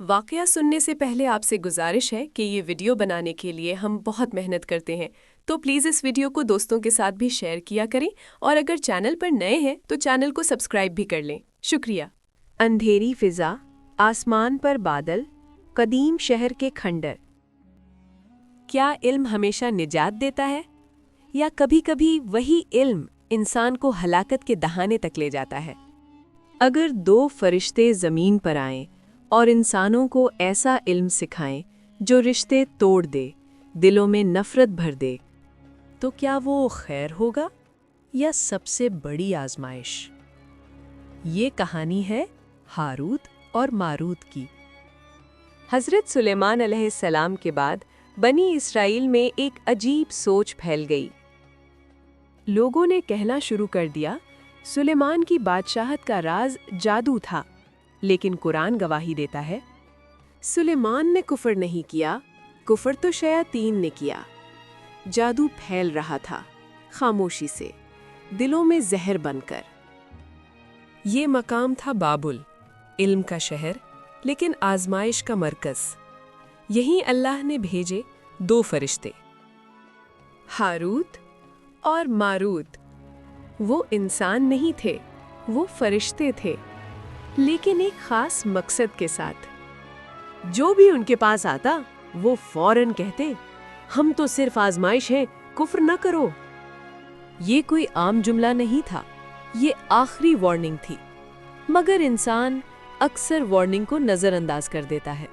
واقعہ سننے سے پہلے آپ سے گزارش ہے کہ یہ ویڈیو بنانے کے لیے ہم بہت محنت کرتے ہیں، تو پلیز اس ویڈیو کو دوستوں کے ساتھ بھی شیئر کیا کریں اور اگر چینل پر نئے ہیں تو چینل کو سبسکرائب بھی کر لیں۔ شکریہ۔ اندھیری فضا، آسمان پر بادل، قدیم شہر کے کھنڈر۔ کیا علم ہمیشہ نجات دیتا ہے؟ یا کبھی کبھی وہی علم انسان کو ہلاکت کے دہانے تک لے جاتا ہے؟ اگر دو فرشتے زمین پر آئیں اور انسانوں کو ایسا علم سکھائیں جو رشتے توڑ دے، دلوں میں نفرت بھر دے، تو کیا وہ خیر ہوگا یا سب سے بڑی آزمائش؟ یہ کہانی ہے ہاروت اور ماروت کی۔ حضرت سلیمان علیہ السلام کے بعد بنی اسرائیل میں ایک عجیب سوچ پھیل گئی۔ لوگوں نے کہنا شروع کر دیا، سلیمان کی بادشاہت کا راز جادو تھا، لیکن قرآن گواہی دیتا ہے سلیمان نے کفر نہیں کیا، کفر تو شیاطین نے کیا۔ جادو پھیل رہا تھا، خاموشی سے، دلوں میں زہر بن کر۔ یہ مقام تھا بابل، علم کا شہر لیکن آزمائش کا مرکز۔ یہیں اللہ نے بھیجے دو فرشتے، ہاروت اور ماروت۔ وہ انسان نہیں تھے، وہ فرشتے تھے، لیکن ایک خاص مقصد کے ساتھ۔ جو بھی ان کے پاس آتا وہ فوراً کہتے، ہم تو صرف آزمائش ہیں، کفر نہ کرو۔ یہ کوئی عام جملہ نہیں تھا، یہ آخری وارننگ تھی، مگر انسان اکثر وارننگ کو نظر انداز کر دیتا ہے۔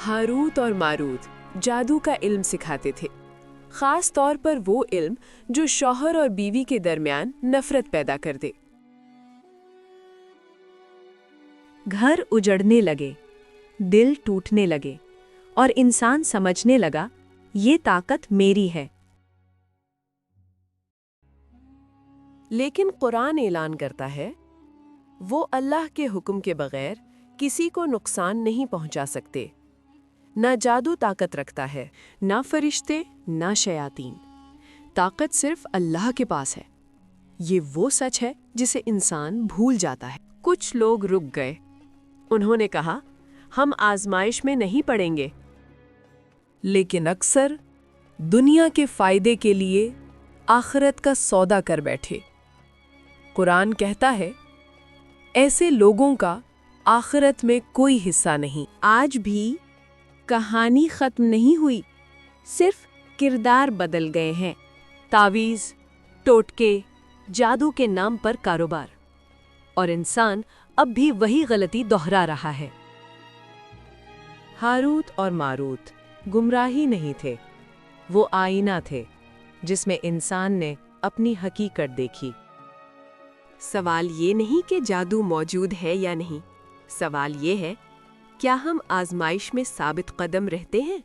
ہاروت اور ماروت جادو کا علم سکھاتے تھے، خاص طور پر وہ علم جو شوہر اور بیوی کے درمیان نفرت پیدا کر دے۔ گھر اجڑنے لگے، دل ٹوٹنے لگے، اور انسان سمجھنے لگا یہ طاقت میری ہے۔ لیکن قرآن اعلان کرتا ہے، وہ اللہ کے حکم کے بغیر کسی کو نقصان نہیں پہنچا سکتے۔ نہ جادو طاقت رکھتا ہے، نہ فرشتے، نہ شیاطین۔ طاقت صرف اللہ کے پاس ہے۔ یہ وہ سچ ہے جسے انسان بھول جاتا ہے۔ کچھ لوگ رک گئے، انہوں نے کہا، ہم آزمائش میں نہیں پڑیں گے۔ لیکن اکثر دنیا کے فائدے کے لیے آخرت کا سودا کر بیٹھے۔ قرآن کہتا ہے، ایسے لوگوں کا آخرت میں کوئی حصہ نہیں۔ آج بھی کہانی ختم نہیں ہوئی، صرف کردار بدل گئے ہیں۔ تعویذ، ٹوٹکے، جادو کے نام پر کاروبار، اور انسان اب بھی وہی غلطی دہرا رہا ہے۔ ہاروت اور ماروت گمراہی نہیں تھے، وہ آئینہ تھے جس میں انسان نے اپنی حقیقت دیکھی۔ سوال یہ نہیں کہ جادو موجود ہے یا نہیں، سوال یہ ہے، کیا ہم آزمائش میں ثابت قدم رہتے ہیں؟